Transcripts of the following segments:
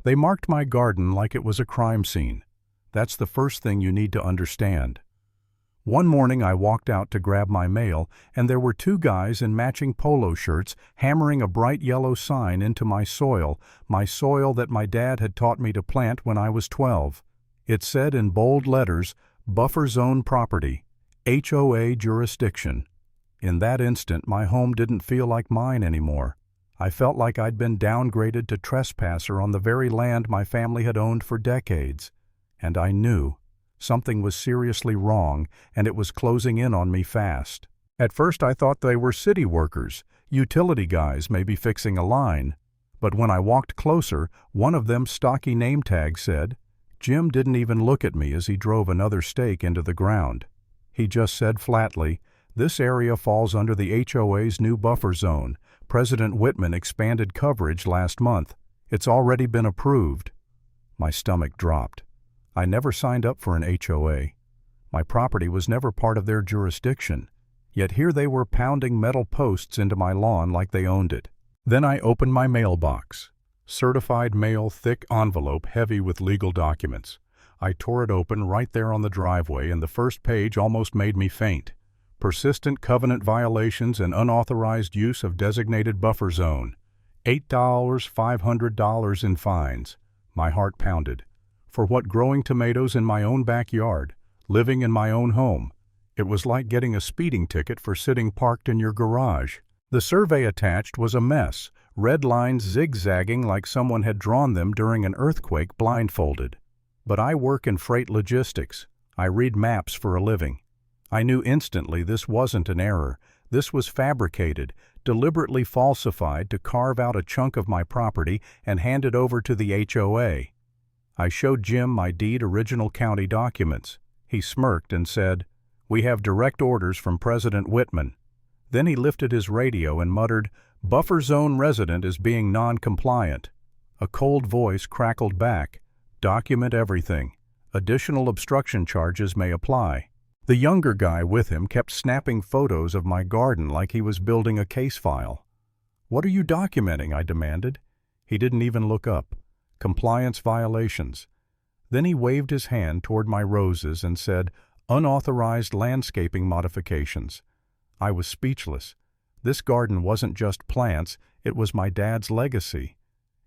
They marked my garden like it was a crime scene. That's the first thing you need to understand. One morning I walked out to grab my mail, and there were two guys in matching polo shirts hammering a bright yellow sign into my soil that my dad had taught me to plant when I was 12. It said in bold letters, "Buffer Zone Property, HOA Jurisdiction." In that instant, my home didn't feel like mine anymore. I felt like I'd been downgraded to trespasser on the very land my family had owned for decades. And I knew something was seriously wrong, and it was closing in on me fast. At first I thought they were city workers, utility guys maybe fixing a line. But when I walked closer, one of them's stocky name tag said, Jim didn't even look at me as he drove another stake into the ground. He just said flatly, "This area falls under the HOA's new buffer zone. President Whitman expanded coverage last month. It's already been approved." My stomach dropped. I never signed up for an HOA. My property was never part of their jurisdiction. Yet here they were pounding metal posts into my lawn like they owned it. Then I opened my mailbox. Certified mail, thick envelope heavy with legal documents. I tore it open right there on the driveway, and the first page almost made me faint. Persistent covenant violations and unauthorized use of designated buffer zone. $8, $500 in fines. My heart pounded. For what, growing tomatoes in my own backyard, living in my own home? It was like getting a speeding ticket for sitting parked in your garage. The survey attached was a mess, red lines zigzagging like someone had drawn them during an earthquake blindfolded. But I work in freight logistics. I read maps for a living. I knew instantly this wasn't an error. This was fabricated, deliberately falsified to carve out a chunk of my property and hand it over to the HOA. I showed Jim my deed original county documents. He smirked and said, "We have direct orders from President Whitman." Then he lifted his radio and muttered, "Buffer zone resident is being non-compliant." A cold voice crackled back, "Document everything. Additional obstruction charges may apply." The younger guy with him kept snapping photos of my garden like he was building a case file. "What are you documenting?" I demanded. He didn't even look up. "Compliance violations." Then he waved his hand toward my roses and said, "Unauthorized landscaping modifications." I was speechless. This garden wasn't just plants, it was my dad's legacy.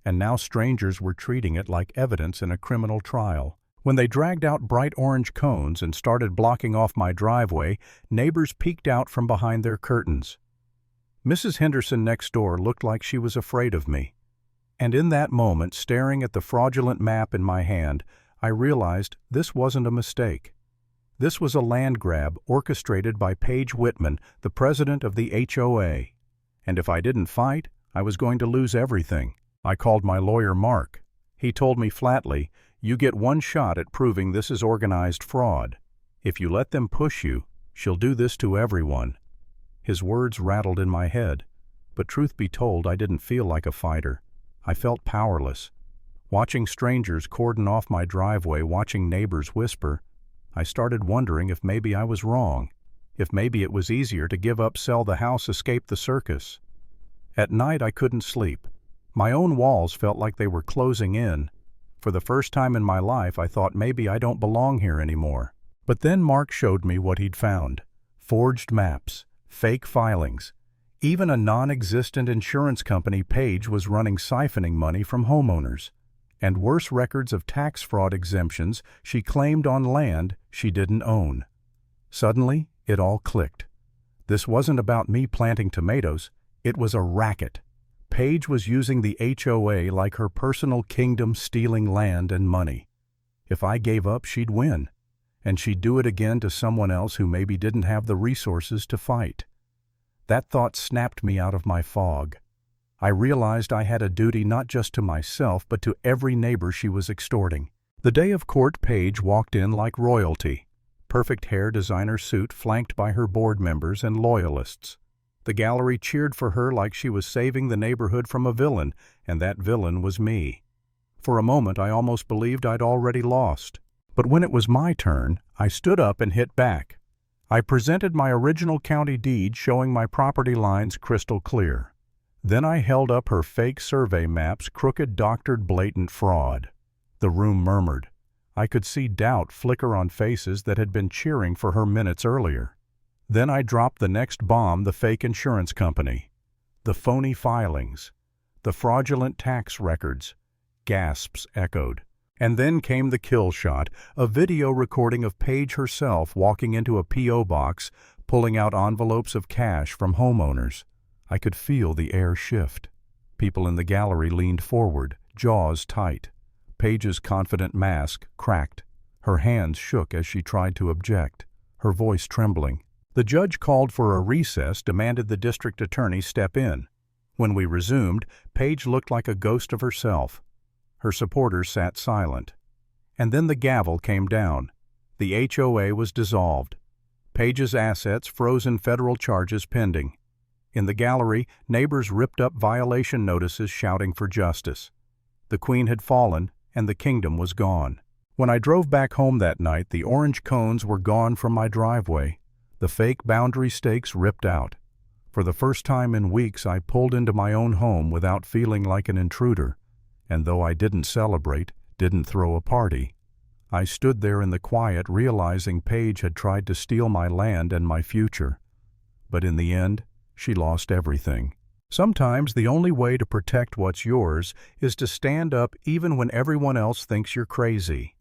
And now strangers were treating it like evidence in a criminal trial. When they dragged out bright orange cones and started blocking off my driveway, neighbors peeked out from behind their curtains. Mrs. Henderson next door looked like she was afraid of me. And in that moment, staring at the fraudulent map in my hand, I realized this wasn't a mistake. This was a land grab orchestrated by Paige Whitman, the president of the HOA. And if I didn't fight, I was going to lose everything. I called my lawyer Mark. He told me flatly, "You get one shot at proving this is organized fraud. If you let them push you, she'll do this to everyone." His words rattled in my head, but truth be told, I didn't feel like a fighter. I felt powerless. Watching strangers cordon off my driveway, watching neighbors whisper, I started wondering if maybe I was wrong, if maybe it was easier to give up, sell the house, escape the circus. At night I couldn't sleep. My own walls felt like they were closing in. For the first time in my life, I thought maybe I don't belong here anymore. But then Mark showed me what he'd found. Forged maps, fake filings. Even a non-existent insurance company Paige was running, siphoning money from homeowners. And worse, records of tax fraud exemptions she claimed on land she didn't own. Suddenly, it all clicked. This wasn't about me planting tomatoes. It was a racket. Paige was using the HOA like her personal kingdom, stealing land and money. If I gave up, she'd win. And she'd do it again to someone else who maybe didn't have the resources to fight. That thought snapped me out of my fog. I realized I had a duty not just to myself, but to every neighbor she was extorting. The day of court, Paige walked in like royalty. Perfect hair, designer suit, flanked by her board members and loyalists. The gallery cheered for her like she was saving the neighborhood from a villain, and that villain was me. For a moment, I almost believed I'd already lost. But when it was my turn, I stood up and hit back. I presented my original county deed showing my property lines crystal clear. Then I held up her fake survey maps, crooked, doctored, blatant fraud. The room murmured. I could see doubt flicker on faces that had been cheering for her minutes earlier. Then I dropped the next bomb, the fake insurance company. The phony filings. The fraudulent tax records. Gasps echoed. And then came the kill shot, a video recording of Paige herself walking into a P.O. box, pulling out envelopes of cash from homeowners. I could feel the air shift. People in the gallery leaned forward, jaws tight. Paige's confident mask cracked. Her hands shook as she tried to object, her voice trembling. The judge called for a recess, demanded the district attorney step in. When we resumed, Paige looked like a ghost of herself. Her supporters sat silent. And then the gavel came down. The HOA was dissolved. Paige's assets frozen, federal charges pending. In the gallery, neighbors ripped up violation notices shouting for justice. The queen had fallen, and the kingdom was gone. When I drove back home that night, the orange cones were gone from my driveway. The fake boundary stakes ripped out. For the first time in weeks, I pulled into my own home without feeling like an intruder. And though I didn't celebrate, didn't throw a party, I stood there in the quiet realizing Paige had tried to steal my land and my future. But in the end, she lost everything. Sometimes the only way to protect what's yours is to stand up even when everyone else thinks you're crazy.